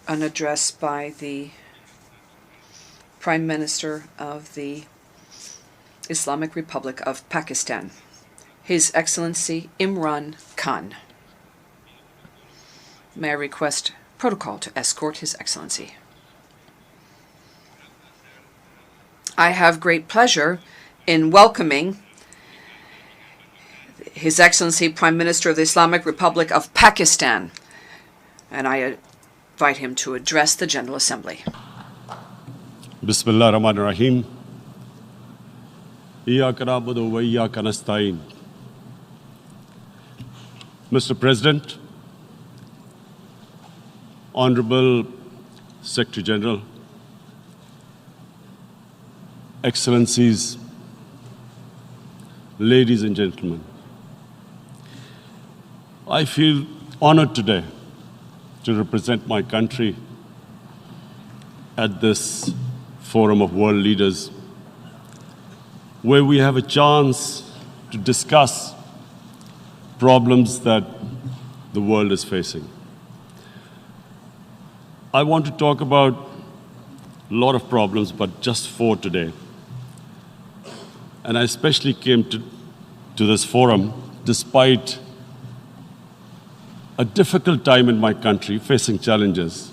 an address by the Prime Minister of the Islamic Republic of Pakistan, His Excellency Imran Khan. May I request protocol to escort His Excellency. I have great pleasure in welcoming His Excellency Prime Minister of the Islamic Republic of Pakistan, and I invite him to address the General Assembly. Bismillah ar-Rahman ar-Rahim. Iyyaka na'budu wa iyyaka nasta'in. Mr. President, Honorable Secretary General, Excellencies, ladies and gentlemen, I feel honored today to represent my country at this forum of world leaders, where we have a chance to discuss problems that the world is facing. I want to talk about a lot of problems, but just 4 today. And I especially came to this forum despite a difficult time in my country, facing challenges.